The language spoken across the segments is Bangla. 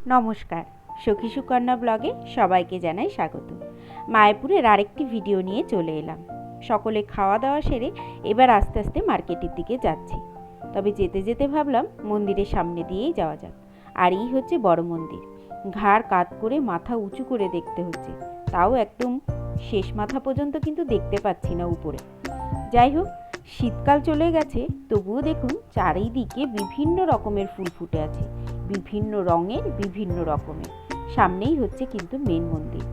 নমস্কার, সখী সুকন্যা ব্লগে সবাইকে জানাই স্বাগত। মায়াপুরের আরেকটি ভিডিও নিয়ে চলে এলাম। সকলে খাওয়া দাওয়া সেরে এবার আস্তে আস্তে মার্কেটের দিকে যাচ্ছি। তবে যেতে যেতে ভাবলাম মন্দিরের সামনে দিয়েই যাওয়া যাক। আর এই হচ্ছে বড় মন্দির। ঘাড় কাত করে মাথা উঁচু করে দেখতে হচ্ছে, তাও একদম শেষ মাথা পর্যন্ত কিন্তু দেখতে পাচ্ছি না উপরে। যাই হোক, শীতকাল চলে গেছে, তবুও দেখুন চারিদিকে বিভিন্ন রকমের ফুল ফুটে আছে, বিভিন্ন রঙের, বিভিন্ন রকমের। সামনেই হচ্ছে কিন্তু মেন মন্দির।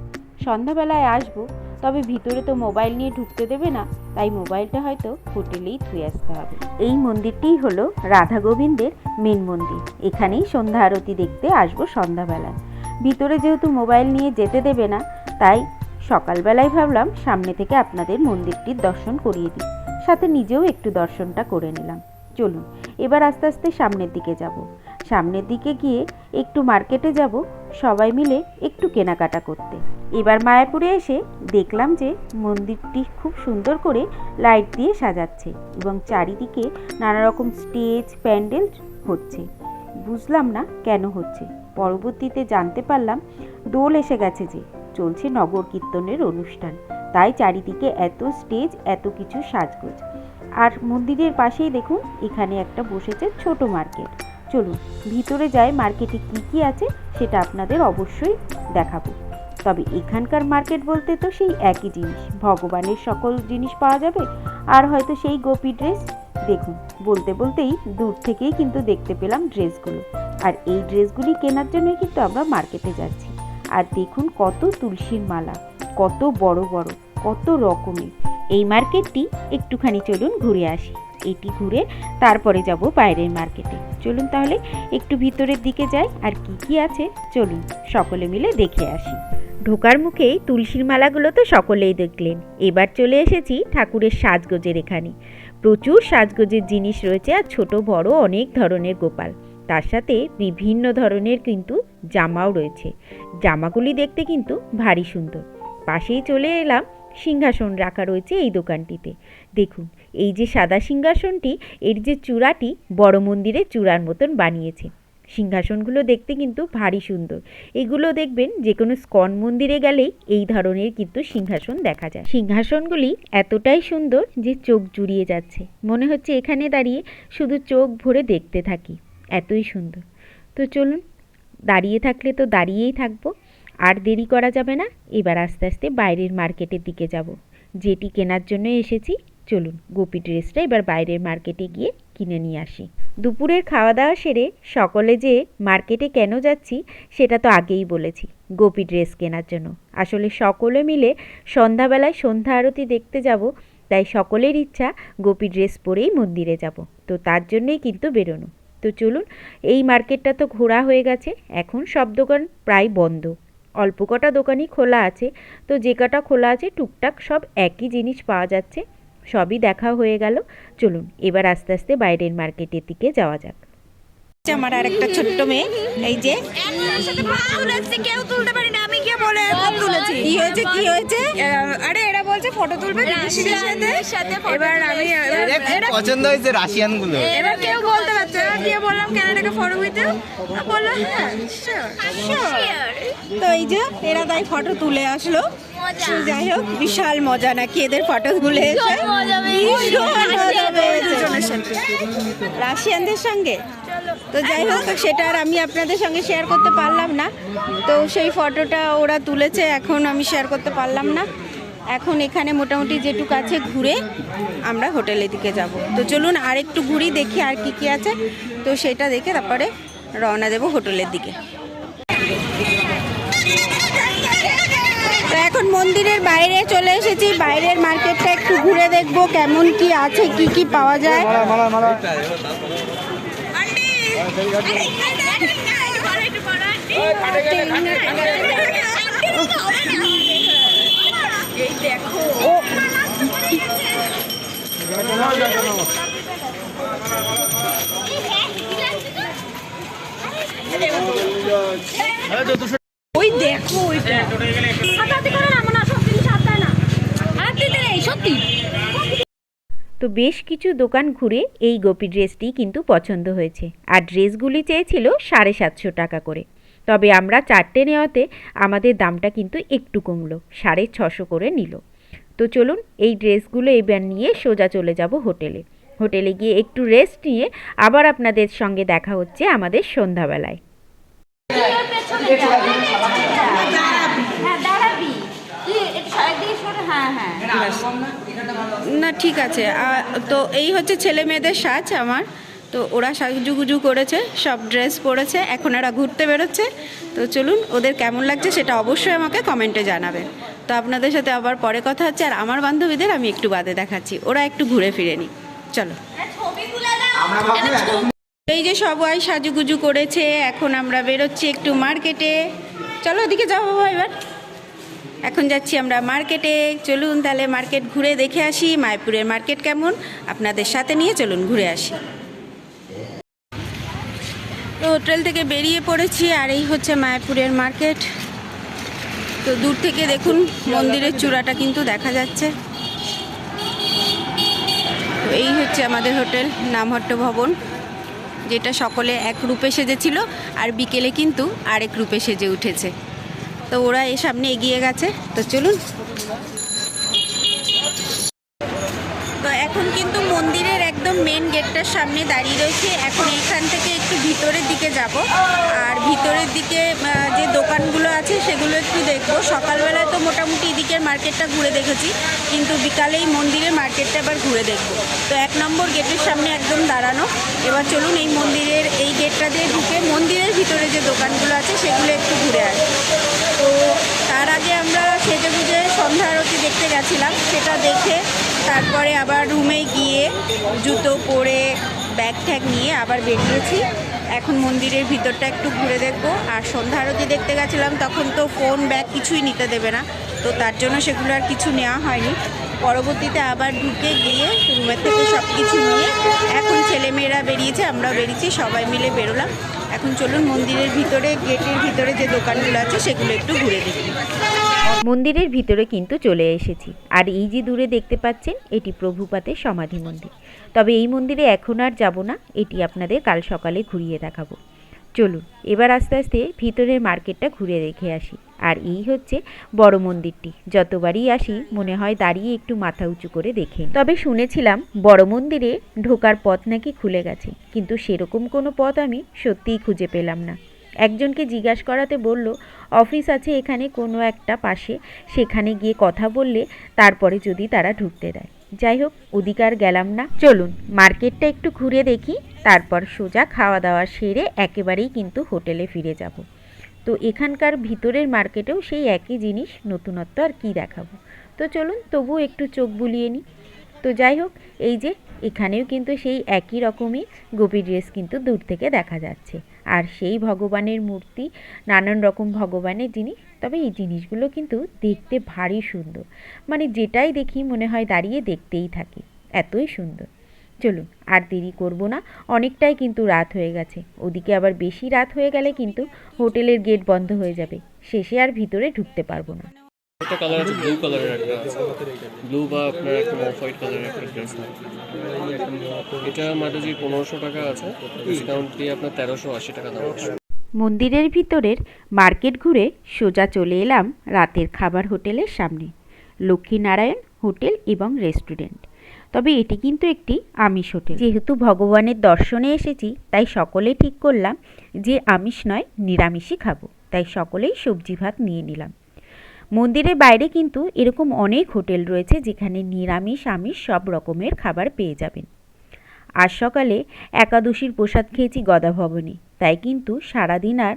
সন্ধ্যাবেলায় আসবো, তবে ভিতরে তো মোবাইল নিয়ে ঢুকতে দেবে না, তাই মোবাইলটা হয়তো হোটেলেই ধুয়ে আসতে হবে। এই মন্দিরটিই হলো রাধা গোবিন্দের মেন মন্দির। এখানেই সন্ধ্যা আরতি দেখতে আসবো সন্ধ্যাবেলায়। ভিতরে যেহেতু মোবাইল নিয়ে যেতে দেবে না, তাই সকালবেলায় ভাবলাম সামনে থেকে আপনাদের মন্দিরটির দর্শন করিয়ে দিই, সাথে নিজেও একটু দর্শনটা করে নিলাম। চলুন এবার আস্তে আস্তে সামনের দিকে যাব। সামনের দিকে গিয়ে একটু মার্কেটে যাব, সবাই মিলে একটু কেনাকাটা করতে। এবার মায়াপুরে এসে দেখলাম যে মন্দিরটি খুব সুন্দর করে লাইট দিয়ে সাজাচ্ছে এবং চারিদিকে নানা রকম স্টেজ প্যান্ডেল হচ্ছে। বুঝলাম না কেন হচ্ছে, পরবর্তীতে জানতে পারলাম দোল এসে গেছে, যে চলছে নগর কীর্তনের অনুষ্ঠান, তাই চারিদিকে এত স্টেজ, এত কিছু সাজগোজ। আর মন্দিরের পাশেই দেখুন এখানে একটা বসেছে ছোট মার্কেট। চলুন ভিতরে যাই, মার্কেটে কি কি আছে সেটা আপনাদের অবশ্যই দেখাবো। তবে এখানকার মার্কেট বলতে তো সেই একই জিনিস, ভগবানের সকল জিনিস পাওয়া যাবে, আর হয়তো সেই গোপী ড্রেস। দেখুন বলতে বলতেই দূর থেকেই কিন্তু দেখতে পেলাম ড্রেসগুলো, আর এই ড্রেসগুলি কেনার জন্যই কিন্তু আমরা মার্কেটে যাচ্ছি। আর দেখুন কত তুলসীর মালা, কত বড় বড়, কত রকমের। এই মার্কেটটি একটুখানি চলুন ঘুরে আসি। এটি ঘুরে তারপরে যাব বাইরের মার্কেটে। চলুন তাহলে একটু ভিতরের দিকে যাই, আর কি কি আছে চলুন সকলে মিলে দেখে আসি। ঢোকার মুখেই তুলসীর মালাগুলো তো সকলেই দেখলেন। এবার চলে এসেছি ঠাকুরের সাজগোজের এখানে। প্রচুর সাজগোজের জিনিস রয়েছে, আর ছোট বড় অনেক ধরনের গোপাল। তার সাথে বিভিন্ন ধরনের কিন্তু জামাও রয়েছে। জামাগুলি দেখতে কিন্তু ভারী সুন্দর। পাশেই চলে এলাম, সিংহাসন রাখা রয়েছে এই দোকানটিতে। দেখুন এই যে সাদা সিংহাসনটি, এর যে চূড়াটি বড় মন্দিরের চূড়ার মতন বানিয়েছে। সিংহাসনগুলো দেখতে কিন্তু ভারী সুন্দর। এগুলো দেখবেন যে কোনো স্কন মন্দিরে গেলেই এই ধরনের কিন্তু সিংহাসন দেখা যায়। সিংহাসনগুলি এতটাই সুন্দর যে চোখ জুড়িয়ে যাচ্ছে, মনে হচ্ছে এখানে দাঁড়িয়ে শুধু চোখ ভরে দেখতে থাকি, এতই সুন্দর। তো চলুন, দাঁড়িয়ে থাকলে তো দাঁড়িয়েই থাকবো, আর দেরি করা যাবে না। এবার আস্তে আস্তে বাইরের মার্কেটের দিকে যাব, যেটি কেনার জন্য এসেছি। চলুন গোপী ড্রেসটা এবার বাইরের মার্কেটে গিয়ে কিনে নিয়ে আসি। দুপুরের খাওয়া দাওয়া সেরে সকলে যে মার্কেটে কেন যাচ্ছি সেটা তো আগেই বলেছি, গোপী ড্রেস কেনার জন্য। আসলে সকলে মিলে সন্ধ্যাবেলায় সন্ধ্যা আরতি দেখতে যাব, তাই সকলের ইচ্ছা গোপী ড্রেস পরেই মন্দিরে যাব। তো তার জন্যই কিন্তু বেরোনো। তো চলুন, এই মার্কেটটা তো ঘোরা হয়ে গেছে, এখন সব দোকান প্রায় বন্ধ, অল্প কটা দোকানই খোলা আছে। তো যে কটা খোলা আছে টুকটাক সব একই জিনিস পাওয়া যাচ্ছে, সবই দেখা হয়ে গেল। চলুন এবার আস্তে আস্তে বাইরের মার্কেটের দিকে যাওয়া যাক। আমার আর একটা ছোট্ট মেয়ে, এই যে কেউ তুলতে পারি না, আমি গিয়ে বলে তুলেছি। কি হয়েছে কি হয়েছে? আরে এরা বলছে ফটো তুলবে দিদির সাথে, এবার আমি পছন্দ হয়েছে রাশিয়ান গুলো। এবার কেউ বলতে পারছে না, দিয়ে বললাম ক্যানাডাকে ফটো উইথ, বললো হ্যাঁ শিওর। তো এই যে এরা তাই ফটো তুলে আসলো। যাই হোক, বিশাল মজা নাকি এদের ফটো তুলে এসে? ভীষণ মজা পেয়েছে রাশিয়ানদের সঙ্গে। তো যাই হোক, সেটা আর আমি আপনাদের সঙ্গে শেয়ার করতে পারলাম না। তো সেই ফটোটা ওরা তুলেছে, এখন আমি শেয়ার করতে পারলাম না। এখন এখানে মোটামুটি যেটুকু আছে ঘুরে আমরা হোটেলের দিকে যাব। তো চলুন আর একটু ঘুরি, দেখি আর কি কি আছে। তো সেটা দেখে তারপরে রওনা দেব হোটেলের দিকে। তো এখন মন্দিরের বাইরে চলে এসেছি, বাইরের মার্কেটটা একটু ঘুরে দেখবো কেমন কি আছে, কি কি পাওয়া যায়। ওই দেখো ওইটা হাতাহাতি করে না, মনে সব জিনিস হাতায় না, হাতাতে নেই সত্যি। তো বেশ কিছু দোকান ঘুরে এই গোপী ড্রেসটি কিন্তু পছন্দ হয়েছে, আর ড্রেসগুলি চেয়েছিল 750 টাকা করে। তবে আমরা 4টে নেওয়াতে আমাদের দামটা কিন্তু একটু কমলো, 650 করে নিল। তো চলুন এই ড্রেসগুলো এবার নিয়ে সোজা চলে যাব হোটেলে। হোটেলে গিয়ে একটু রেস্ট নিয়ে আবার আপনাদের সঙ্গে দেখা হচ্ছে আমাদের সন্ধ্যাবেলায়। না ঠিক আছে, তো এই হচ্ছে ছেলে মেয়েদের সাজ আমার। তো ওরা সাজুগুজু করেছে, সব ড্রেস পরেছে, এখন ওরা ঘুরতে বেরোচ্ছে। তো চলুন ওদের কেমন লাগছে সেটা অবশ্যই আমাকে কমেন্টে জানাবেন। তো আপনাদের সাথে আবার পরে কথা হচ্ছে। আর আমার বান্ধবীদের আমি একটু বাদে দেখাচ্ছি, ওরা একটু ঘুরে ফিরে নি। চলো, এই যে সবাই সাজুগুজু করেছে, এখন আমরা বেরোচ্ছি একটু মার্কেটে। চলো ওদিকে যাবো এবার। এখন যাচ্ছি আমরা মার্কেটে। চলুন তাহলে মার্কেট ঘুরে দেখে আসি, মায়াপুরের মার্কেট কেমন আপনাদের সাথে নিয়ে চলুন ঘুরে আসি। তো হোটেল থেকে বেরিয়ে পড়েছি, আর এই হচ্ছে মায়াপুরের মার্কেট। তো দূর থেকে দেখুন মন্দিরের চূড়াটা কিন্তু দেখা যাচ্ছে। তো এই হচ্ছে আমাদের হোটেল নামহট্ট ভবন, যেটা সকলে এক রূপে সেজেছিল আর বিকেলে কিন্তু আরেক রূপে সেজে উঠেছে। তো ওরা এই সামনে এগিয়ে গেছে, তো চলুন। তো এখন কিন্তু মন্দিরের একদম মেন গেটটার সামনে দাঁড়িয়ে রয়েছে। এখন এইখান থেকে একটু ভিতরের দিকে যাব, আর ভিতরের দিকে যে দোকানগুলো আছে সেগুলো একটু দেখব। সকালবেলায় তো মোটামুটি এদিকের মার্কেটটা ঘুরে দেখেছি, কিন্তু বিকালেই মন্দিরের মার্কেটটা এবার ঘুরে দেখব। তো 1 নম্বর গেটের সামনে একদম দাঁড়ানো। এবার চলুন এই মন্দিরের এই গেটটা দিয়ে ঢুকে মন্দিরের ভিতরে যে দোকানগুলো আছে সেগুলো একটু ঘুরে আসি। তো তার আগে আমরা সেজে গুজে সন্ধ্যা আরতি দেখতে গেছিলাম, সেটা দেখে তারপরে আবার রুমে গিয়ে জুতো পরে ব্যাগ ট্যাগ নিয়ে আবার বেরিয়েছি। এখন মন্দিরের ভিতরটা একটু ঘুরে দেখবো। আর সন্ধ্যা আরতি দেখতে গেছিলাম তখন তো ফোন ব্যাগ কিছুই নিতে দেবে না, তো তার জন্য সেগুলো আর কিছু নেওয়া হয়নি। পরবর্তীতে আবার ঢুকে গিয়ে রুমের থেকে সব কিছু নিয়ে এখন ছেলেমেয়েরা বেরিয়েছে, আমরাও বেরিয়েছি, সবাই মিলে বেরোলাম। এখন চলুন মন্দিরের ভিতরে গেটের ভিতরে যে দোকানগুলো আছে সেগুলো একটু ঘুরে দেখি। মন্দিরের ভিতরে কিন্তু চলে এসেছি, আর এই যে দূরে দেখতে পাচ্ছেন এটি প্রভুপাদের সমাধি মন্দির। তবে এই মন্দিরে এখন আর যাব না, এটি আপনাদের কাল সকালে ঘুরিয়ে দেখাবো। চলুন এবার আস্তে আস্তে ভিতরের মার্কেটটা ঘুরে দেখে আসি। আর এই হচ্ছে বড় মন্দিরটি, যতবারই আসি মনে হয় দাঁড়িয়ে একটু মাথা উঁচু করে দেখে। তবে শুনেছিলাম বড় মন্দিরে ঢোকার পথ নাকি খুলে গেছে, কিন্তু সেরকম কোনো পথ আমি সত্যিই খুঁজে পেলাম না। একজনকে জিজ্ঞাসা করাতে বলল অফিস আছে এখানে কোনো একটা পাশে, সেখানে গিয়ে কথা বললে তারপরে যদি তারা ঢুকতে দেয়। যাই হোক ওদিকে আর গেলাম না। চলুন মার্কেটটা একটু ঘুরে দেখি, তারপর সোজা খাওয়া দাওয়া সেরে একেবারেই কিন্তু হোটেলে ফিরে যাব। তো এখানকার ভিতরের মার্কেটেও সেই একই জিনিস, নতুনত্ব আর কি দেখাবো। তো চলুন তবু একটু চোখ বুলিয়ে নিই। তো যাই হোক এই যে এখানেও কিন্তু সেই একই রকমই গোপী ড্রেস কিন্তু দূর থেকে দেখা যাচ্ছে, আর সেই ভগবানের মূর্তি, নানান রকম ভগবানের জিনিস। তবে এই জিনিসগুলো কিন্তু দেখতে ভারী সুন্দর, মানে যেটাই দেখি মনে হয় দাঁড়িয়ে দেখতেই থাকি, এতই সুন্দর। চলুন আর দেরি করব না, অনেকটাই কিন্তু রাত হয়ে গেছে। ওদিকে আবার বেশি রাত হয়ে গেলে কিন্তু হোটেলের গেট বন্ধ হয়ে যাবে, শেষে আর ভিতরে ঢুকতে পারবো না। একটা কালার আছে ব্লু কালারের, একটা ব্লু বা আপনার একটা অফ হোয়াইট কালারের একটা ড্রেস। এটা মাটাজি 1500 টাকা আছে, ডিসকাউন্ট দিয়ে আপনার 1380 টাকা দাম আছে। মন্দিরের ভিতরের মার্কেট ঘুরে সোজা চলে এলাম রাতের খাবার হোটেলের সামনে, লক্ষ্মীনারায়ণ হোটেল এবং রেস্টুরেন্ট। তবে এটি কিন্তু একটি আমিষ হোটেল। যেহেতু ভগবানের দর্শনে এসেছি তাই সকলে ঠিক করলাম যে আমিষ নয় নিরামিষই খাবো, তাই সকলেই সবজি ভাত নিয়ে নিলাম। মন্দিরের বাইরে কিন্তু এরকম অনেক হোটেল রয়েছে যেখানে নিরামিষ আমিষ সব রকমের খাবার পেয়ে যাবেন। আজ সকালে একাদশীর প্রসাদ খেয়েছি গদা ভবনে, তাই কিন্তু সারাদিন আর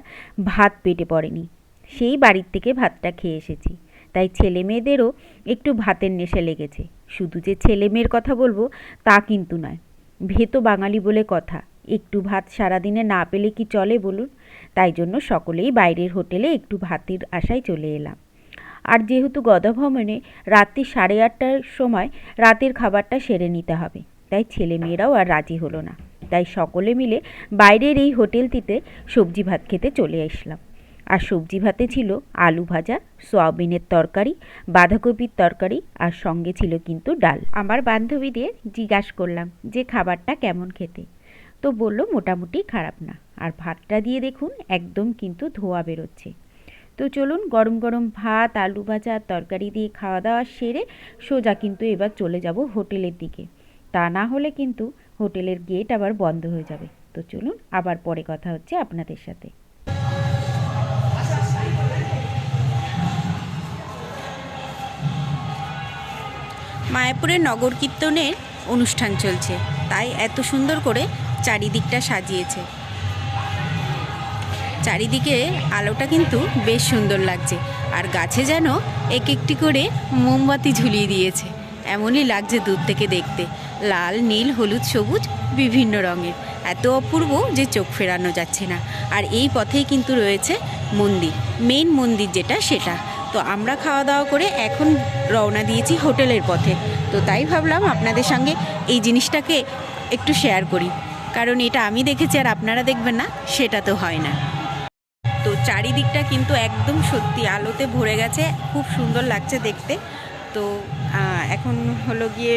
ভাত পেটে পড়েনি, সেই বাড়ির থেকে ভাতটা খেয়ে এসেছি। তাই ছেলে মেয়েদেরও একটু ভাতের নেশা লেগেছে। শুধু যে ছেলে মেয়ের কথা বলবো তা কিন্তু নয়, ভেতো বাঙালি বলে কথা, একটু ভাত সারাদিনে না পেলে কি চলে বলুন। তাই জন্য সকলেই বাইরের হোটেলে একটু ভাতের আশায় চলে এলাম। আর যেহেতু গদা ভবনে রাত্রি 8:30টার সময় রাতের খাবারটা সেরে নিতে হবে, তাই ছেলে মেয়েরাও আর রাজি হলো না। তাই সকলে মিলে বাইরের এই হোটেলটিতে সবজি ভাত খেতে চলে আসলাম। আর সবজি ভাতে ছিল আলু ভাজা, সয়াবিনের তরকারি, বাঁধাকপির তরকারি, আর সঙ্গে ছিল কিন্তু ডাল। আমার বান্ধবীদের জিজ্ঞাসা করলাম যে খাবারটা কেমন খেতে, তো বলল মোটামুটি খারাপ না। আর ভাতটা দিয়ে দেখুন একদম কিন্তু ধোয়া বেরোচ্ছে। তো চলুন গরম গরম ভাত, আলু ভাজা আর তরকারি দিয়ে খাওয়া দাওয়া সেরে সোজা কিন্তু এবার চলে যাব হোটেলের দিকে। তা না হলে কিন্তু হোটেলের গেট আবার বন্ধ হয়ে যাবে। তো চলুন আবার পরে কথা হচ্ছে আপনাদের সাথে। মায়াপুরে নগর কীর্তনের অনুষ্ঠান চলছে, তাই এত সুন্দর করে চারিদিকটা সাজিয়েছে। চারিদিকে আলোটা কিন্তু বেশ সুন্দর লাগছে, আর গাছে যেন এক একটি করে মোমবাতি ঝুলিয়ে দিয়েছে, এমনই লাগছে দূর থেকে দেখতে। লাল, নীল, হলুদ, সবুজ বিভিন্ন রঙের, এত অপূর্ব যে চোখ ফেরানো যাচ্ছে না। আর এই পথেই কিন্তু রয়েছে মন্দির, মেন মন্দির যেটা সেটা। তো আমরা খাওয়া দাওয়া করে এখন রওনা দিয়েছি হোটেলের পথে। তো তাই ভাবলাম আপনাদের সঙ্গে এই জিনিসটাকে একটু শেয়ার করি, কারণ এটা আমি দেখেছি আর আপনারা দেখবেন না সেটা তো হয় না। তো চারিদিকটা কিন্তু একদম সত্যি আলোতে ভরে গেছে, খুব সুন্দর লাগছে দেখতে। তো এখন হলো গিয়ে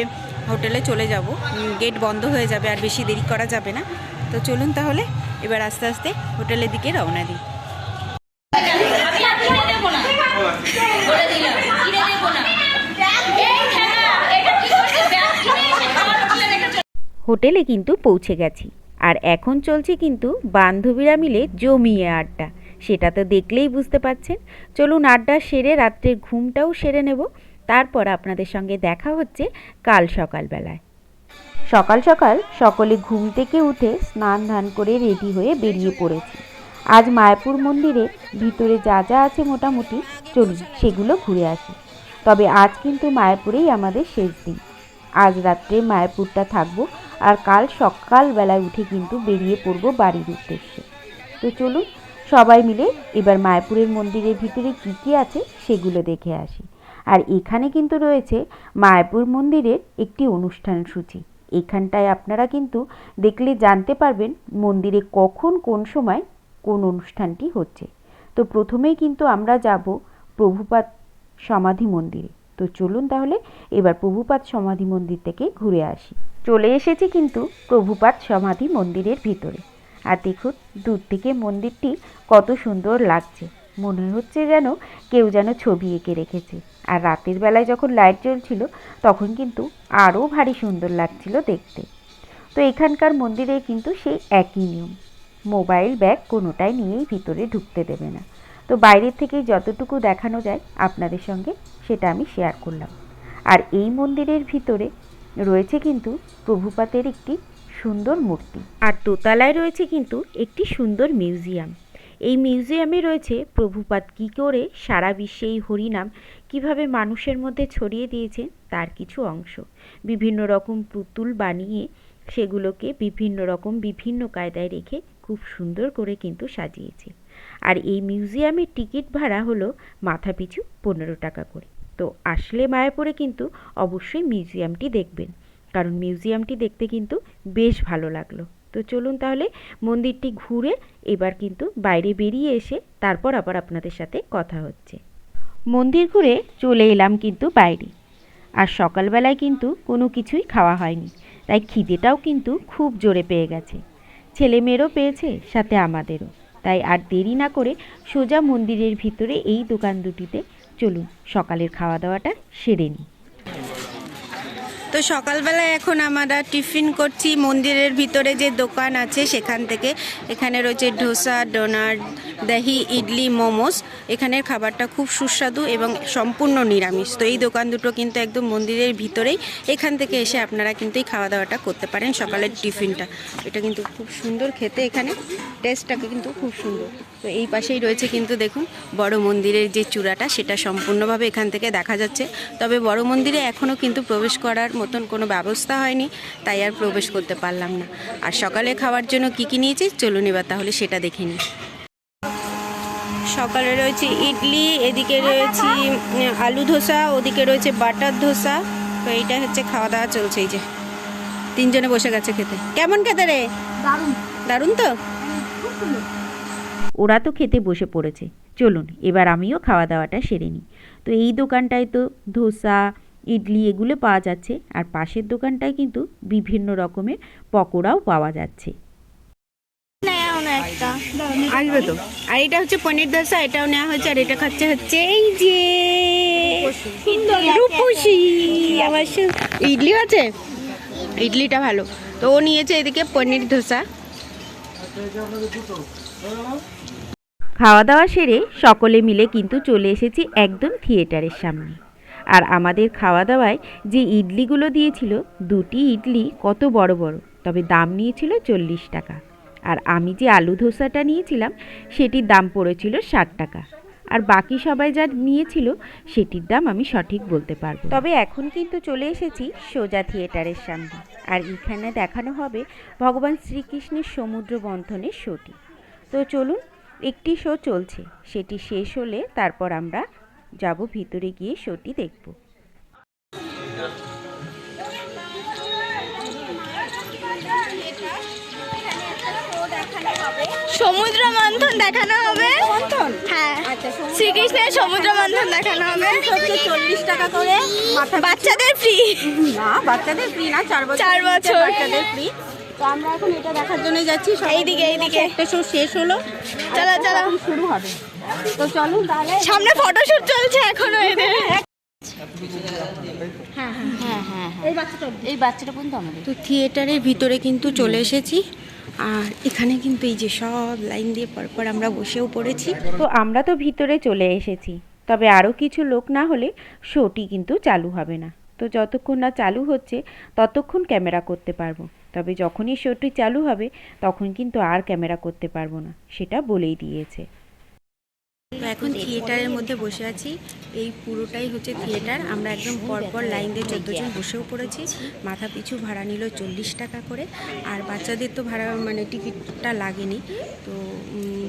হোটেলে চলে যাব, গেট বন্ধ হয়ে যাবে, আর বেশি দেরি করা যাবে না। তো চলুন তাহলে এবার আস্তে আস্তে হোটেলের দিকে রওনা দিই। হোটেলে কিন্তু পৌঁছে গেছি, আর এখন চলছে কিন্তু বান্ধবীরা মিলে জমিয়ে আড্ডা। সেটা তো দেখলেই বুঝতে পারছেন। চলুন আড্ডা সেরে রাত্রের ঘুমটাও সেরে নেব, তারপর আপনাদের সঙ্গে দেখা হচ্ছে কাল সকালবেলায়। সকাল সকাল সকলে ঘুম থেকে উঠে স্নান ধান করে রেডি হয়ে বেরিয়ে পড়েছি। আজ মায়াপুর মন্দিরে ভিতরে যা যা আছে মোটামুটি চলুন সেগুলো ঘুরে আসি। তবে আজ কিন্তু মায়াপুরেই আমাদের শেষ দিন। আজ রাত্রে মায়াপুরটা থাকবো, আর কাল সকালবেলায় উঠে কিন্তু বেরিয়ে পড়বো বাড়ির উদ্দেশ্যে। তো চলুন সবাই মিলে এবার মায়াপুরের মন্দিরের ভিতরে কী কী আছে সেগুলো দেখে আসি। আর এখানে কিন্তু রয়েছে মায়াপুর মন্দিরের একটি অনুষ্ঠান সূচি। এখানটায় আপনারা কিন্তু দেখলে জানতে পারবেন মন্দিরে কখন কোন সময় কোন অনুষ্ঠানটি হচ্ছে। তো প্রথমেই কিন্তু আমরা যাব প্রভুপাদ সমাধি মন্দিরে। তো চলুন তাহলে এবার প্রভুপাদ সমাধি মন্দির থেকে ঘুরে আসি। চলে এসেছি কিন্তু প্রভুপাদ সমাধি মন্দিরের ভিতরে। আর দেখুন দূর থেকে মন্দিরটি কত সুন্দর লাগছে, মনে হচ্ছে যেন কেউ যেন ছবি এঁকে রেখেছে। আর রাতের বেলায় যখন লাইট জ্বলছিল তখন কিন্তু আরও ভারী সুন্দর লাগছিল দেখতে। তো এখানকার মন্দিরে কিন্তু সেই একই নিয়ম, মোবাইল ব্যাগ কোনোটাই নিয়েই ভিতরে ঢুকতে দেবে না। তো বাইরের থেকে যতটুকু দেখানো যায় আপনাদের সঙ্গে সেটা আমি শেয়ার করলাম। আর এই মন্দিরের ভিতরে রয়েছে কিন্তু প্রভুপাদের একটি সুন্দর মূর্তি, আর দোতলায় রয়েছে কিন্তু একটি সুন্দর মিউজিয়াম। এই মিউজিয়ামে রয়েছে প্রভুপাদ কী করে সারা বিশ্বে এই হরিনাম কিভাবে মানুষের মধ্যে ছড়িয়ে দিয়েছেন তার কিছু অংশ। বিভিন্ন রকম পুতুল বানিয়ে সেগুলোকে বিভিন্ন রকম বিভিন্ন কায়দায় রেখে খুব সুন্দর করে কিন্তু সাজিয়েছে। আর এই মিউজিয়ামের টিকিট ভাড়া হলো মাথাপিছু 15 টাকা করে। তো আসলে মায়াপুরে কিন্তু অবশ্যই মিউজিয়ামটি দেখবেন, কারণ মিউজিয়ামটি দেখতে কিন্তু বেশ ভালো লাগলো। তো চলুন তাহলে মন্দিরটি ঘুরে এবার কিন্তু বাইরে বেরিয়ে এসে তারপর আবার আপনাদের সাথে কথা হচ্ছে। মন্দির ঘুরে চলে এলাম কিন্তু বাইরে। আর সকালবেলায় কিন্তু কোনো কিছুই খাওয়া হয়নি, তাই খিদেটাও কিন্তু খুব জোরে পেয়ে গেছে। ছেলে মেয়েরও পেয়েছে, সাথে আমাদেরও। তাই আর দেরি না করে সোজা মন্দিরের ভিতরে এই দোকান দুটিতে চলুন সকালের খাওয়া দাওয়াটা সেরে নিই। তো সকালবেলা এখন আমরা টিফিন করছি মন্দিরের ভিতরে যে দোকান আছে সেখান থেকে। এখানে রয়েছে ধোসা, ডোনাট, দহি, ইডলি, মোমোস। এখানের খাবারটা খুব সুস্বাদু এবং সম্পূর্ণ নিরামিষ। তো এই দোকান দুটো কিন্তু একদম মন্দিরের ভিতরেই, এখান থেকে এসে আপনারা কিন্তু এই খাওয়া দাওয়াটা করতে পারেন সকালের টিফিনটা। এটা কিন্তু খুব সুন্দর খেতে, এখানে টেস্টটাকে কিন্তু খুব সুন্দর। তো এই পাশেই রয়েছে কিন্তু দেখুন বড় মন্দিরের যে চূড়াটা, সেটা সম্পূর্ণভাবে এখান থেকে দেখা যাচ্ছে। তবে বড় মন্দিরে এখনও কিন্তু প্রবেশ করার মতন কোনো ব্যবস্থা হয়নি, তাই আর প্রবেশ করতে পারলাম না। আর সকালে খাওয়ার জন্য কি কি নিয়েছি চলুন এবার তাহলে সেটা দেখে নিই। সকালে রয়েছে ইডলি, এদিকে রয়েছে আলু ধোসা, ওদিকে রয়েছে বাটার ধোসা। তো এইটা হচ্ছে খাওয়া দাওয়া চলছে। এই যে তিনজনে বসে গেছে খেতে। কেমন খেতে রে? দারুণ। দারুণ তো? ওরা তো খেতে বসে পড়েছে, চলুন এবার আমিও খাওয়া দাওয়াটা সেরে নিই। তো এই দোকানটায় তো ধোসা, ইডলি এগুলো পাওয়া যাচ্ছে, আর পাশের দোকানটায় কিন্তু বিভিন্ন রকমের পকোড়াও পাওয়া যাচ্ছে। টাকা আসবে তো। আর এটা হচ্ছে পনির দোসা, এটাও নেওয়া হচ্ছে। আর এটা হচ্ছে এই যে রূপসী। আবার ইডলি আছে, ইডলিটা ভালো। তো ও নিয়েছে এদিকে পনির দোসা। খাওয়া দাওয়া সেরে সকলে মিলে কিন্তু চলে এসেছি একদম থিয়েটারের সামনে। আর আমাদের খাওয়া দাওয়ায় যে ইডলিগুলো দিয়েছিল, দুটি ইডলি কত বড় বড়, তবে দাম নিয়েছিল 40 টাকা। আর আমি যে আলু ধোসাটা নিয়েছিলাম সেটির দাম পড়েছিল 60 টাকা। আর বাকি সবাই যা নিয়েছিল সেটির দাম আমি সঠিক বলতে পারবো। তবে এখন কিন্তু চলে এসেছি সোজা থিয়েটারের সামনে। আর এখানে দেখানো হবে ভগবান শ্রীকৃষ্ণের সমুদ্র মন্থনের শোটি। তো চলুন, একটি শো চলছে, সেটি শেষ হলে তারপর আমরা যাব ভিতরে গিয়ে শোটি দেখব। সমুদ্র মন্থন দেখানো হবে। হ্যাঁ, শ্রীকৃষ্ণের সমুদ্র মন্থন দেখানো হবে। 40 টাকা করে বাচ্চাদের ফ্রি। না, বাচ্চাদের ফ্রি না, 4 বছর 4 বছর বাচ্চাদের ফ্রি। তো আমরা এখন এটা দেখার জন্য যাচ্ছি। এইদিকে একটা শো শেষ হলো, চলো চলো এখন শুরু হবে। তো চলুন তাহলে। সামনে ফটোশুট চলছে এখনো এদের। এই বাচ্চাটা পর্যন্ত আমাদের। তো থিয়েটারের ভিতরে কিন্তু চলে এসেছি। আর এখানে কিন্তু এই যে সব লাইন দিয়ে পরপর আমরা বসেও পড়েছি। তো আমরা তো ভিতরে চলে এসেছি, তবে আরও কিছু লোক না হলে শোটি কিন্তু চালু হবে না। তো যতক্ষণ না চালু হচ্ছে ততক্ষণ ক্যামেরা করতে পারবো, তবে যখনই শোটি চালু হবে তখন কিন্তু আর ক্যামেরা করতে পারবো না, সেটা বলেই দিয়েছে। তো এখন থিয়েটারের মধ্যে বসে আছি। এই পুরোটাই হচ্ছে থিয়েটার। আমরা একদম পরপর লাইন দিয়ে 14 জন বসেও পড়েছি। মাথা পিছু ভাড়া নিল 40 টাকা করে। আর বাচ্চাদের তো ভাড়া মানে টিকিটটা লাগেনি। তো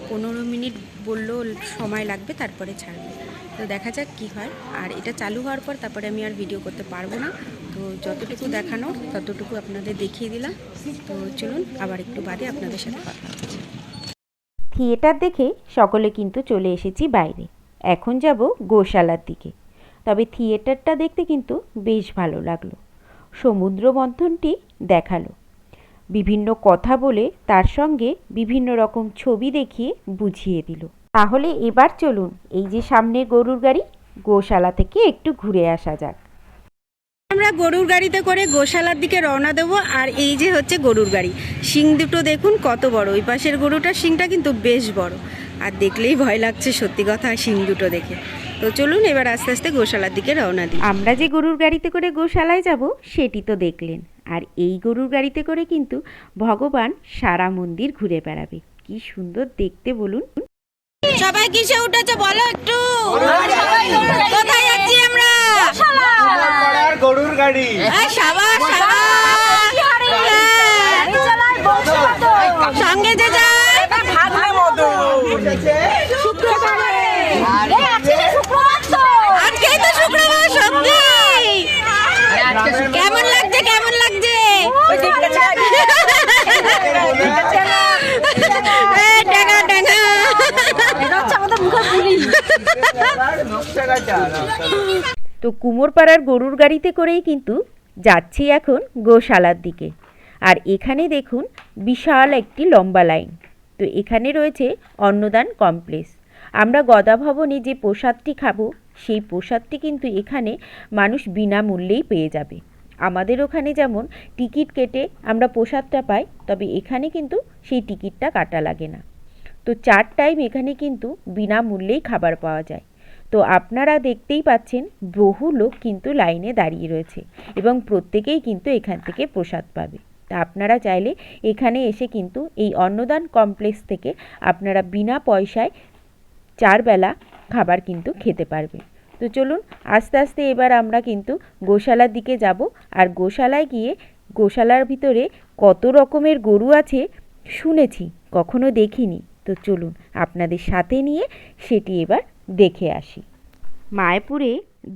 15 মিনিট বললেও সময় লাগবে, তারপরে ছাড়বে। তো দেখা যাক কী হয়। আর এটা চালু হওয়ার পর তারপরে আমি আর ভিডিও করতে পারবো না। তো যতটুকু দেখানো ততটুকু আপনাদের দেখিয়ে দিলাম। তো চলুন আবার একটু বাদে আপনাদের সাথে কথা হচ্ছে। থিয়েটার দেখে সকলে কিন্তু চলে এসেছি বাইরে। এখন যাব গোশালার দিকে। তবে থিয়েটারটা দেখতে কিন্তু বেশ ভালো লাগলো। সমুদ্র মন্থনটি দেখালো, বিভিন্ন কথা বলে তার সঙ্গে বিভিন্ন রকম ছবি দেখিয়ে বুঝিয়ে দিল। তাহলে এবার চলুন, এই যে সামনে গরুর গাড়ি, গোশালা থেকে একটু ঘুরে আসা যাক। আমরা গরুর গাড়িতে করে গোশালার দিকে রওনা দেবো। আর এই যে হচ্ছে গরুর গাড়ি, শিং দুটো দেখুন কত বড়। ওই পাশের গরুটার শিংটা কিন্তু বেশ বড়। আর দেখলেই ভয় লাগছে সত্যি কথা, শিং দুটো দেখে। তো চলুন এবার আস্তে আস্তে গোশালার দিকে রওনা দিই। আমরা যে গরুর গাড়িতে করে গোশালায় যাব সেটি তো দেখলেন। আর এই গরুর গাড়িতে করে কিন্তু ভগবান সারা মন্দির ঘুরে বেড়াবে। কি সুন্দর দেখতে বলুন। সবাই কিসে উঠেছে বলো একটু। কোথায় যাচ্ছি আমরা? গরুর গাড়ি। সাবাস সঙ্গে যে যায় আজকেই তো শুক্রবার। সত্যি কেমন লাগছে, কেমন লাগছে? তো কুমোরপাড়ার গরুর গাড়িতে করেই কিন্তু যাচ্ছি এখন গোশালার দিকে। আর এখানে দেখুন বিশাল একটি লম্বা লাইন। তো এখানে রয়েছে অন্নদান কমপ্লেক্স। আমরা গদা ভবনে যে প্রসাদটি খাবো সেই প্রসাদটি কিন্তু এখানে মানুষ বিনামূল্যেই পেয়ে যাবে। আমাদের ওখানে যেমন টিকিট কেটে আমরা প্রসাদটা পাই, তবে এখানে কিন্তু সেই টিকিটটা কাটা লাগে না। তো 4 টাইম এখানে কিন্তু বিনামূল্যেই খাবার পাওয়া যায়। তো আপনারা দেখতেই পাচ্ছেন বহু লোক কিন্তু লাইনে দাঁড়িয়ে রয়েছে এবং প্রত্যেকেই কিন্তু এখান থেকে প্রসাদ পাবে। তা আপনারা চাইলে এখানে এসে কিন্তু এই অন্নদান কমপ্লেক্স থেকে আপনারা বিনা পয়সায় 4 বেলা খাবার কিন্তু খেতে পারবে। তো চলুন আস্তে আস্তে এবার আমরা কিন্তু গোশালার দিকে যাব। আর গোশালায় গিয়ে গোশালার ভিতরে কত রকমের গরু আছে শুনেছি, কখনো দেখিনি। তো চলুন আপনাদের সাথে নিয়ে সেটি এবার দেখে আসি। মায়াপুরে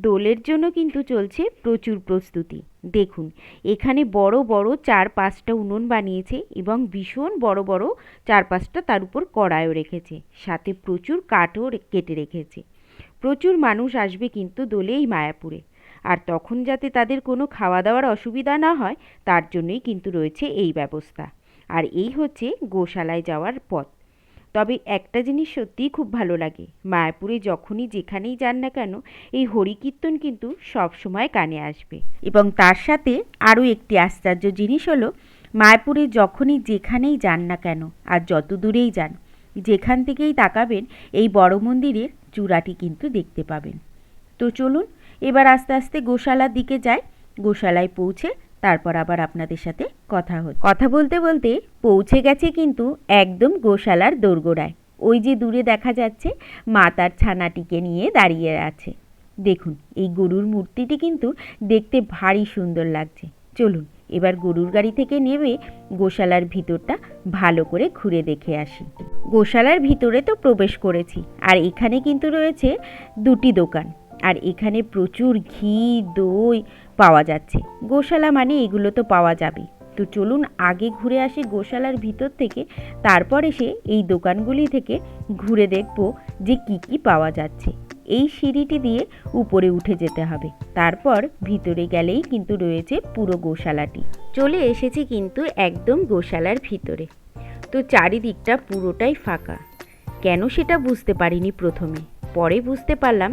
দোলের জন্য কিন্তু চলছে প্রচুর প্রস্তুতি। দেখুন এখানে বড় বড় 4-5টা উনুন বানিয়েছে এবং ভীষণ বড় বড় 4-5টা তার উপর কড়াইও রেখেছে, সাথে প্রচুর কাঠও কেটে রেখেছে। প্রচুর মানুষ আসবে কিন্তু দোলে এই মায়াপুরে। আর তখন যাতে তাদের কোনো খাওয়া দাওয়ার অসুবিধা না হয় তার জন্যই কিন্তু রয়েছে এই ব্যবস্থা। আর এই হচ্ছে গোশালায় যাওয়ার পথ। তবে একটা জিনিস সত্যিই খুব ভালো লাগে, মায়াপুরে যখনই যেখানেই যান না কেন এই হরিকীর্তন কিন্তু সব সময় কানে আসবে। এবং তার সাথে আরও একটি আশ্চর্য জিনিস হলো, মায়াপুরে যখনই যেখানেই যান না কেন আর যত দূরেই যান, যেখান থেকেই তাকাবেন এই বড় মন্দিরের চূড়াটি কিন্তু দেখতে পাবেন। তো চলুন এবার আস্তে আস্তে গোশালার দিকে যাই। গোশালায় পৌঁছে তারপর আবার আপনাদের সাথে কথা বলতে বলতে পৌঁছে গেছে কিন্তু একদম গোশালার দোরগোড়ায়। ওই যে দূরে দেখা যাচ্ছে মা তার ছানাটিকে নিয়ে দাঁড়িয়ে আছে। দেখুন এই গরুর মূর্তিটি কিন্তু দেখতে ভারী সুন্দর লাগছে। চলুন এবার গরুর গাড়ি থেকে নেমে গোশালার ভিতরটা ভালো করে ঘুরে দেখে আসি। গোশালার ভিতরে তো প্রবেশ করেছি, আর এখানে কিন্তু রয়েছে দুটি দোকান, আর এখানে প্রচুর ঘি দই পাওয়া যাচ্ছে। গোশালা মানে এগুলো তো পাওয়া যাবে। তো চলুন আগে ঘুরে আসি গোশালার ভিতর থেকে, তারপর এসে এই দোকানগুলি থেকে ঘুরে দেখব যে কি কি পাওয়া যাচ্ছে। এই সিঁড়িটি দিয়ে উপরে উঠে যেতে হবে, তারপর ভিতরে গেলেই কিন্তু রয়েছে পুরো গোশালাটি। চলে এসেছি কিন্তু একদম গোশালার ভিতরে। তো চারিদিকটা পুরোটাই ফাঁকা। কেন সেটা বুঝতে পারিনি প্রথমে, পরে বুঝতে পারলাম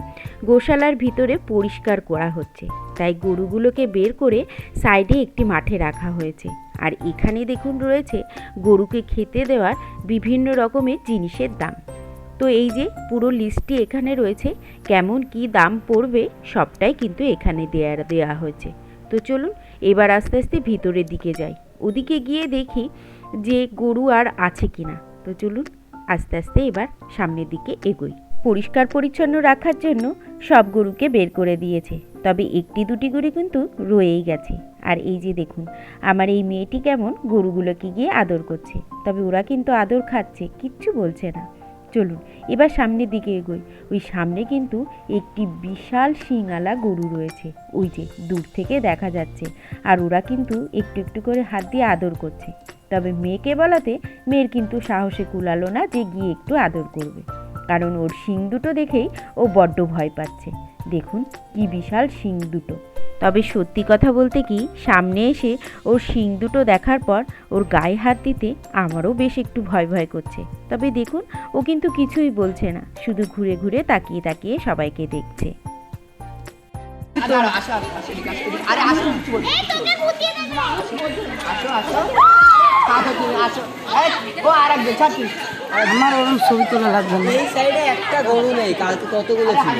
গোশালার ভিতরে পরিষ্কার করা হচ্ছে, তাই গরুগুলোকে বের করে সাইডে একটি মাঠে রাখা হয়েছে। আর এখানে দেখুন রয়েছে গরুকে খেতে দেওয়ার বিভিন্ন রকমের জিনিসের দাম। তো এই যে পুরো লিস্টটি এখানে রয়েছে, কেমন কি দাম পড়বে সবটাই কিন্তু এখানে দেয়া হয়েছে। তো চলুন এবার আস্তে আস্তে ভিতরের দিকে যাই, ওদিকে গিয়ে দেখি যে গরু আর আছে কিনা। তো চলুন আস্তে আস্তে এবার সামনের দিকে এগোই। পরিষ্কার পরিচ্ছন্ন রাখার জন্য সব গরুকে বের করে দিয়েছে, তবে একটি দুটি গরু কিন্তু রয়েই গেছে। আর এই যে দেখুন আমার এই মেয়েটি কেমন গরুগুলোকে গিয়ে আদর করছে, তবে ওরা কিন্তু আদর খাচ্ছে, কিচ্ছু বলছে না। চলুন এবার সামনের দিকে এগোই। ওই সামনে কিন্তু একটি বিশাল শিংওয়ালা গরু রয়েছে, ওই যে দূর থেকে দেখা যাচ্ছে। আর ওরা কিন্তু একটু একটু করে হাত দিয়ে আদর করছে, তবে মেয়েকে বলাতে মেয়ের কিন্তু সাহসে কুলালো না যে গিয়ে একটু আদর করবে, কারণ ওর শিং দুটো দেখেই ও বড্ড ভয় পাচ্ছে। দেখুন কি বিশাল শিং দুটো। তবে সত্যি কথা বলতে কি, সামনে এসে ওর শিং দুটো দেখার পর ওর গায়ে হাত দিতে আমারও বেশ একটু ভয় ভয় করছে। তবে দেখুন ও কিন্তু কিছুই বলছে না, শুধু ঘুরে ঘুরে তাকিয়ে তাকিয়ে সবাইকে দেখছে। আমার ওরকম ছবি তোলা লাগবে না। এই সাইডে একটা গরু নেই, কালকে কতগুলো ছিল।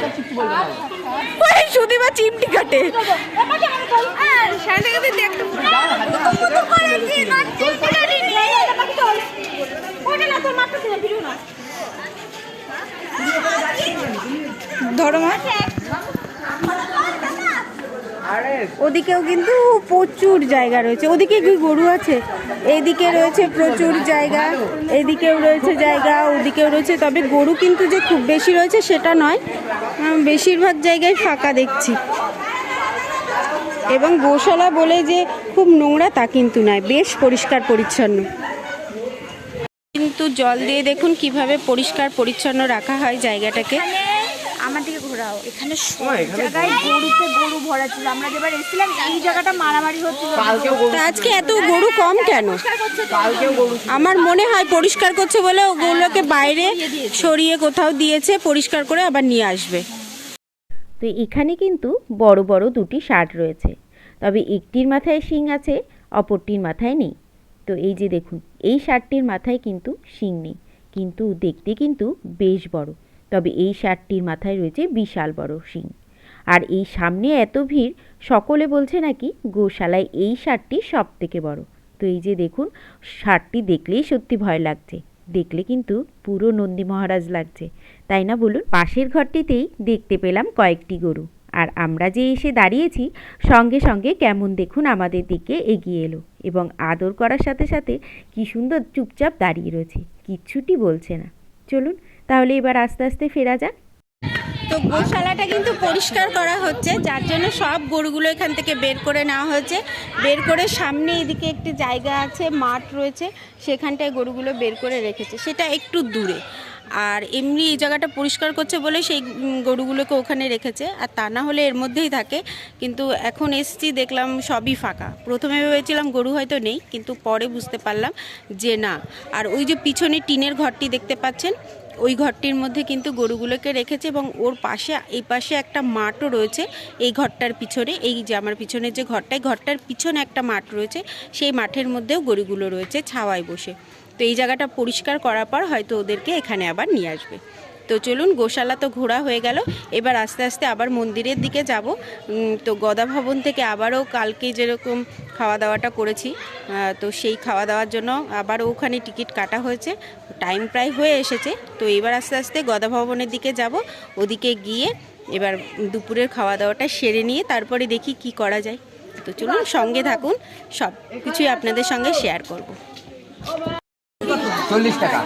শুধু বা চিমটি কাটে ধরো মা। ওদিকেও কিন্তু প্রচুর জায়গা রয়েছে, ওদিকে কি গরু আছে, এইদিকে রয়েছে প্রচুর জায়গা, এদিকেও রয়েছে জায়গা, ওদিকেও রয়েছে। তবে গরু কিন্তু যে খুব বেশি রয়েছে সেটা নয়, বেশিরভাগ জায়গায় ফাঁকা দেখছি। এবং গোশালা বলে যে খুব নোংরা তা কিন্তু নয়, বেশ পরিষ্কার পরিচ্ছন্ন। কিন্তু জল দিয়ে দেখুন কিভাবে পরিষ্কার পরিচ্ছন্ন রাখা হয় জায়গাটাকে। আমার দিকে ঘোরাও, এখানে সব জায়গায় গরুতে গরু ভরা ছিল। আমরা যেবার এসেছিলাম এই জায়গাটা মারামারি হচ্ছিল। তা আজকে এত গরু কম কেন? আমার মনে হয় পরিষ্কার করছে বলে ওগুলোকে বাইরে সরিয়ে কোথাও দিয়েছে, পরিষ্কার করে আবার নিয়ে আসবে। তো এখানে কিন্তু বড় বড় দুটি ষাঁড় রয়েছে, তবে একটির মাথায় শিং আছে, অপরটির মাথায় নেই। তো এই যে দেখুন এই ষাঁড়টির মাথায় কিন্তু শিং নেই, কিন্তু দেখতে কিন্তু বেশ বড়। তবে এই ষাঁড়টির মাথায় রয়েছে বিশাল বড় শিং। আর এই সামনে এত ভিড়, সকলে বলছে নাকি গোশালায় এই ষাঁড়টি সব থেকে বড়। তো এই যে দেখুন ষাঁড়টি দেখলেই সত্যি ভয় লাগছে, দেখলে কিন্তু পুরো নন্দী মহারাজ লাগছে, তাই না বলুন? পাশের ঘরটিতেই দেখতে পেলাম কয়েকটি গরু, আর আমরা যে এসে দাঁড়িয়েছি সঙ্গে সঙ্গে কেমন দেখুন আমাদের দিকে এগিয়ে এলো এবং আদর করার সাথে সাথে কি সুন্দর চুপচাপ দাঁড়িয়ে রয়েছে, কিচ্ছুটি বলছে না। চলুন তাহলে এবার আস্তে আস্তে ফেরা যাক। তো গোশালাটা কিন্তু পরিষ্কার করা হচ্ছে, যার জন্য সব গরুগুলো এখান থেকে বের করে নেওয়া হয়েছে। বের করে সামনে এদিকে একটি জায়গা আছে, মাঠ রয়েছে, সেখানটায় গরুগুলো বের করে রেখেছে, সেটা একটু দূরে। আর এমনি এই জায়গাটা পরিষ্কার করছে বলে সেই গরুগুলোকে ওখানে রেখেছে, আর তা না হলে এর মধ্যেই থাকে। কিন্তু এখন এসছি দেখলাম সবই ফাঁকা। প্রথমে ভেবেছিলাম গরু হয়তো নেই, কিন্তু পরে বুঝতে পারলাম যে না। আর ওই যে পিছনে টিনের ঘরটি দেখতে পাচ্ছেন, ওই ঘরটির মধ্যে কিন্তু গরুগুলোকে রেখেছে, এবং ওর পাশে এই পাশে একটা মাঠও রয়েছে। এই ঘরটার পিছনে, এই যে আমার পিছনে যে ঘরটার পিছনে একটা মাঠ রয়েছে, সেই মাঠের মধ্যেও গরুগুলো রয়েছে ছাওয়ায় বসে। তো এই জায়গাটা পরিষ্কার করার পর হয়তো ওদেরকে এখানে আবার নিয়ে আসবে। তো চলুন, গোশালা তো ঘোরা হয়ে গেল, এবার আস্তে আস্তে আবার মন্দিরের দিকে যাব। তো গদা ভবন থেকে আবারও কালকে যেরকম খাওয়া দাওয়াটা করেছি, তো সেই খাওয়া দাওয়ার জন্য আবারও ওখানে টিকিট কাটা হয়েছে। টাইম প্রায় হয়ে এসেছে। তো এবার আস্তে আস্তে গদা ভবনের দিকে যাব। ওদিকে গিয়ে এবার দুপুরের খাওয়া দাওয়াটা সেরে নিয়ে তারপরে দেখি কি করা যায়। তো চলুন, সঙ্গে থাকুন, সব কিছুই আপনাদের সঙ্গে শেয়ার করব। 40 টাকা।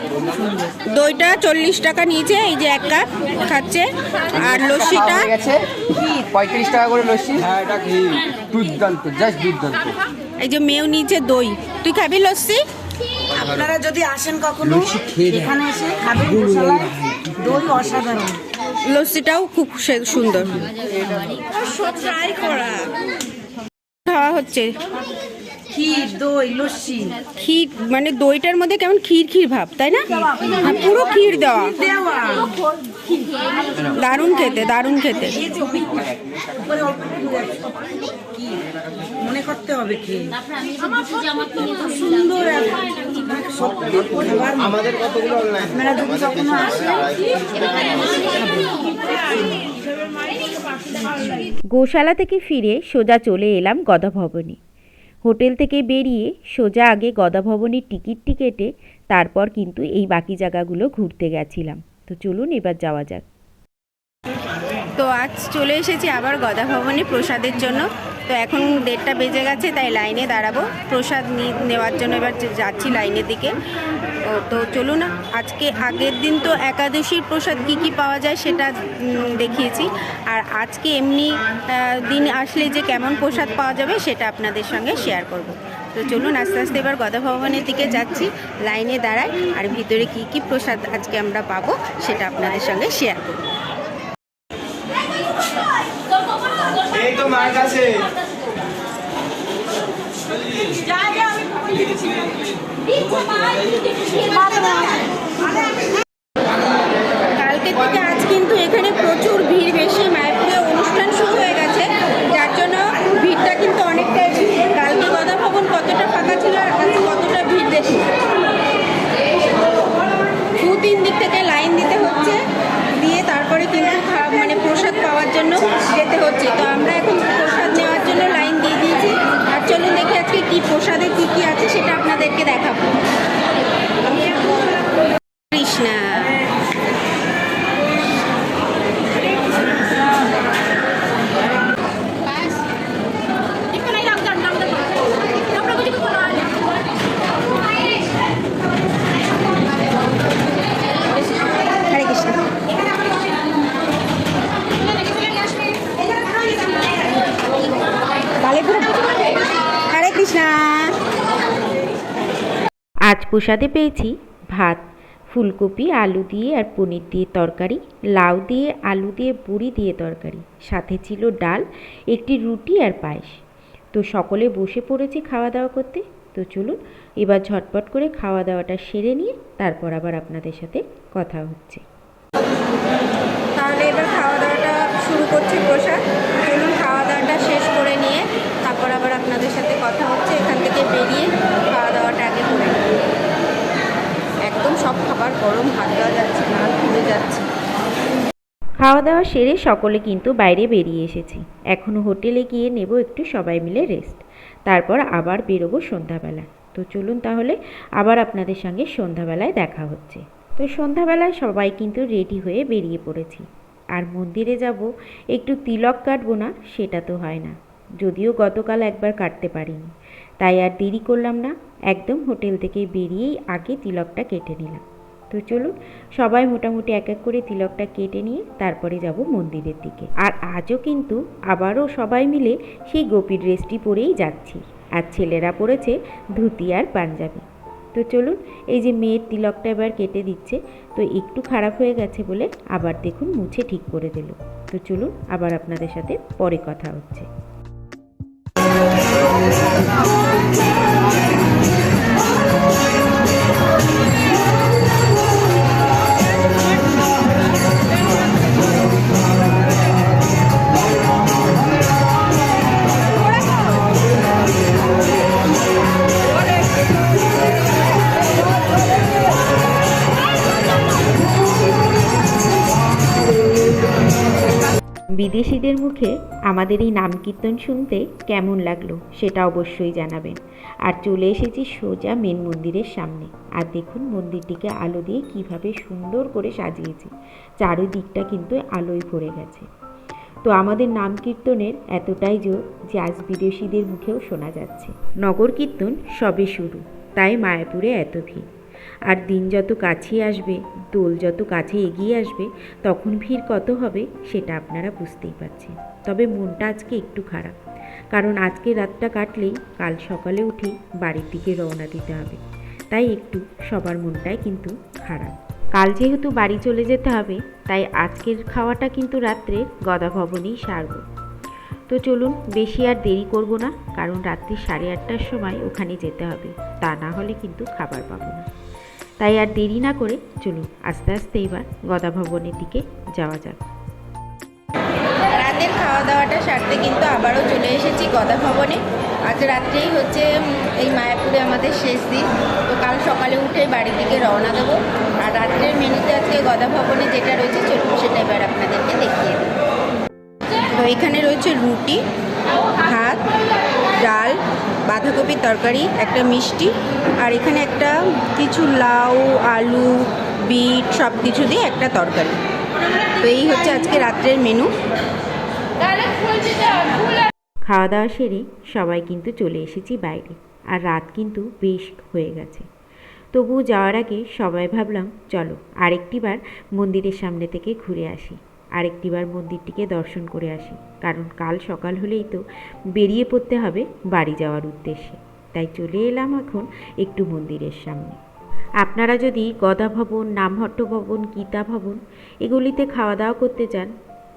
দইটা 40 টাকা নিয়েছে, এই যে এক কাপ খাচ্ছে। আর লস্যিটা হয়ে গেছে 35 টাকা করে লস্যি। হ্যাঁ, এটা কি দুর্দান্ত, জাস্ট দুর্দান্ত। এই যে মেয়েও নিয়েছে দই। তুই খাবি লস্যি? আপনারা যদি আসেন কখনো লস্যি খেয়ে দেখুন। এখানে এসে খাবেন গোশালায়, দই অসাধারণ। লস্যিটাও খুব সুন্দর। ট্রাই করা খাওয়া হচ্ছে। ক্ষীর, দই, লস্যি ক্ষীর মানে দইটার মধ্যে কেমন ক্ষীর ক্ষীর ভাব, তাই না? হ্যাঁ, পুরো ক্ষীর দেওয়া। দেওয়া। দারুণ খেতে, দারুণ খেতে। উপরে অল্প একটু কি মনে করতে হবে খেয়ে। সুন্দর আমাদের কতগুলো আপনারা যদি কখনো আসেন। গোশালা থেকে ফিরে সোজা চলে এলাম গদা ভবনে। হোটেল থেকে বেরিয়ে সোজা আগে গদা ভবনের টিকিটটি কেটে তারপর কিন্তু এই বাকি জায়গাগুলো ঘুরতে গেছিলাম। তো চলুন এবার যাওয়া যাক। তো আজ চলে এসেছি আবার গদা ভবনে প্রসাদের জন্য। তো এখন 1:30 বেজে গেছে, তাই লাইনে দাঁড়াবো প্রসাদ নেওয়ার জন্য। এবার যাচ্ছি লাইনের দিকে। তো চলুন, আজকে আগের দিন তো একাদশীর প্রসাদ কী কী পাওয়া যায় সেটা দেখিয়েছি, আর আজকে এমনি দিন আসলে যে কেমন প্রসাদ পাওয়া যাবে সেটা আপনাদের সঙ্গে শেয়ার করব। তো চলুন, আস্তে আস্তে এবার গদা ভবনের দিকে যাচ্ছি, লাইনে দাঁড়াই, আর ভিতরে কী কী প্রসাদ আজকে আমরা পাবো সেটা আপনাদের সঙ্গে শেয়ার করব। এই তো মার কাছে কালকে থেকে আজ কিন্তু এখানে প্রচুর ভিড় বেশি। মায়াপুরে অনুষ্ঠান শুরু হয়ে গেছে, যার জন্য ভিড়টা কিন্তু অনেকটাই বেশি। কালকে গদা ভবন কতটা ফাঁকা ছিল আর আজ কতটা ভিড় বেশি। 2-3 দিক থেকে লাইন দিতে হচ্ছে, দিয়ে তারপরে কিন্তু মানে প্রসাদ পাওয়ার জন্য যেতে হচ্ছে। তো আমরা এখন প্রসাদ নেওয়ার জন্য লাইন দিয়ে দিয়েছি। আর চলুন দেখি আজকে কী প্রসাদে কী কী আছে সেটা আপনাদেরকে দেখাবো। কৃষ্ণা হরে কৃষ্ণ। হরে কৃষ্ণ। আজ প্রসাদে পেয়েছি ভাত, ফুলকপি আলু দিয়ে আর পনির দিয়ে তরকারি, লাউ দিয়ে আলু দিয়ে বড়ি দিয়ে তরকারি, সাথে ছিল ডাল, একটি রুটি আর পায়েস। তো সকলে বসে পড়েছি খাওয়া দাওয়া করতে। তো চলুন এবার ঝটপট করে খাওয়া দাওয়াটা সেরে নিয়ে তারপর আবার আপনাদের সাথে কথা হচ্ছে। তাহলে এবার খাওয়া দাওয়াটা শুরু করছি প্রসাদ। চলুন খাওয়া দাওয়াটা শেষ করে নিয়ে তারপর আবার আপনাদের সাথে কথা হচ্ছে। এখান থেকে বেরিয়ে খাওয়া দাওয়াটা আগে করে নিই। একদম সব খাবার গরম, হাত দেওয়া যাচ্ছে না, ঘুরে যাচ্ছে। খাওয়া দাওয়া সেরে সকলে কিন্তু বাইরে বেরিয়ে এসেছি। এখনও হোটেলে গিয়ে নেব একটু সবাই মিলে রেস্ট, তারপর আবার বেরোবো সন্ধ্যাবেলা। তো চলুন তাহলে আবার আপনাদের সঙ্গে সন্ধ্যাবেলায় দেখা হচ্ছে। তো সন্ধ্যাবেলায় সবাই কিন্তু রেডি হয়ে বেরিয়ে পড়েছি। আর মন্দিরে যাব, একটু তিলক কাটবো না সেটা তো হয় না, যদিও গতকাল একবার কাটতে পারিনি, তাই আর দেরি করলাম না, একদম হোটেল থেকে বেরিয়েই আগে তিলকটা কেটে নিলাম। তো চলুন সবাই মোটামুটি এক এক করে তিলকটা কেটে নিয়ে তারপরে যাব মন্দিরের দিকে। আর আজও কিন্তু আবারও সবাই মিলে সেই গোপী ড্রেসটি পরেই যাচ্ছি, আর ছেলেরা পরেছে ধুতি আর পাঞ্জাবি। তো চলুন, এই যে মেয়ের তিলকটা এবার কেটে দিচ্ছে, তো একটু খারাপ হয়ে গেছে বলে আবার দেখুন মুছে ঠিক করে দিল। তো চলুন আবার আপনাদের সাথে পরে কথা হচ্ছে। বিদেশিদের মুখে আমাদের এই নাম কীর্তন শুনতে কেমন লাগলো সেটা অবশ্যই জানাবেন। আর চলে এসেছি সোজা মেন মন্দিরের সামনে। আর দেখুন মন্দিরটিকে আলো দিয়ে কিভাবে সুন্দর করে সাজিয়েছে, চারিদিকটা কিন্তু আলোয় ভরে গেছে। তো আমাদের নাম কীর্তনের এতটাই জোর যে আজ বিদেশিদের মুখেও শোনা যাচ্ছে। নগর কীর্তন সবে শুরু, তাই মায়াপুরে এত ভিড়। আর দিন যত কাছে আসবে, দোল যত কাছে এগিয়ে আসবে, তখন ভিড় কত হবে সেটা আপনারা বুঝতেই পারছেন। তবে মনটা আজকে একটু খারাপ, কারণ আজকে রাতটা কাটলেই কাল সকালে উঠেই বাড়ির দিকে রওনা দিতে হবে। তাই একটু সবার মনটাই কিন্তু খারাপ। কাল যেহেতু বাড়ি চলে যেতে হবে, তাই আজকের খাওয়াটা কিন্তু রাত্রে গদা ভবনেই সারব। তো চলুন, বেশি আর দেরি করব না, কারণ রাত্রি 8:30টার সময় ওখানে যেতে হবে, তা না হলে কিন্তু খাবার পাবো না। তাই আর দেরি না করে চলুন আস্তে আস্তে এবার গদা ভবনের দিকে যাওয়া যাক। রাতের খাওয়া দাওয়াটা সারতে কিন্তু আবারও চলে এসেছি গদা ভবনে। আজ রাত্রেই হচ্ছে এই মায়াপুরে আমাদের শেষ দিন। তো কাল সকালে উঠে বাড়ির দিকে রওনা দেবো। আর রাত্রের মেনুতে আজকে গদা ভবনে যেটা রয়েছে চলুন সেটা এবার আপনাদেরকে দেখিয়ে দিই। তো এখানে রয়েছে রুটি, ভাত, ডাল, বাঁধাকপির তরকারি, একটা মিষ্টি, আর এখানে একটা কিছু লাউ, আলু, বিট সব কিছু দিয়ে একটা তরকারি। তো এই হচ্ছে আজকে রাত্রের মেনু। খাওয়া দাওয়া সেরে সবাই কিন্তু চলে এসেছি বাইরে। আর রাত কিন্তু বেশ হয়ে গেছে। তবুও যাওয়ার আগে সবাই ভাবলাম চলো আরেকটিবার মন্দিরের সামনে থেকে ঘুরে আসি, আরেকটিবার মন্দিরটিকে দর্শন করে আসি, কারণ কাল সকাল হলেই তো বেরিয়ে পড়তে হবে বাড়ি যাওয়ার উদ্দেশ্যে। তাই চলে এলাম এখন একটু মন্দিরের সামনে। আপনারা যদি গদা ভবন, নামহট্ট ভবন, গীতা ভবন এগুলিতে খাওয়া দাওয়া করতে চান,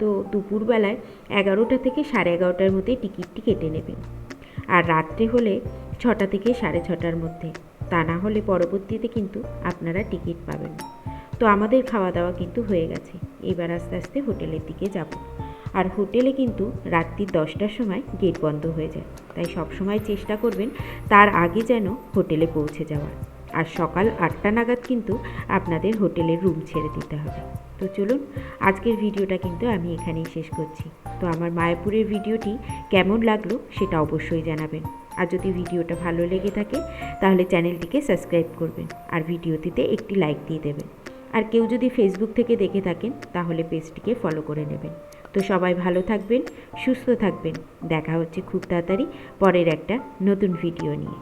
তো দুপুরবেলায় 11টা থেকে 11:30টার মধ্যে টিকিটটি কেটে নেবেন। আর রাত্রে হলে 6টা থেকে 6:30টার মধ্যে, তা না হলে পরবর্তীতে কিন্তু আপনারা টিকিট পাবেন না। তো আমাদের খাওয়া দাওয়া কিন্তু হয়ে গেছে, এবার আস্তে আস্তে হোটেলের দিকে যাব। আর হোটেলে কিন্তু রাত্রি 10টার সময় গেট বন্ধ হয়ে যায়, তাই সব সময় চেষ্টা করবেন তার আগে যেন হোটেলে পৌঁছে যাওয়ার। আর সকাল 8টা নাগাদ কিন্তু আপনাদের হোটেলের রুম ছেড়ে দিতে হবে। তো চলুন, আজকের ভিডিওটা কিন্তু আমি এখানেই শেষ করছি। তো আমার মায়াপুরের ভিডিওটি কেমন লাগলো সেটা অবশ্যই জানাবেন। আর যদি ভিডিওটা ভালো লেগে থাকে তাহলে চ্যানেলটিকে সাবস্ক্রাইব করবেন, আর ভিডিওটিতে একটি লাইক দিয়ে দেবেন। আর কেউ যদি ফেসবুক থেকে দেখে থাকেন তাহলে পেজটিকে ফলো করে নেবেন। তো সবাই ভালো থাকবেন, সুস্থ থাকবেন। দেখা হচ্ছে খুব তাড়াতাড়ি পরের একটা নতুন ভিডিও নিয়ে।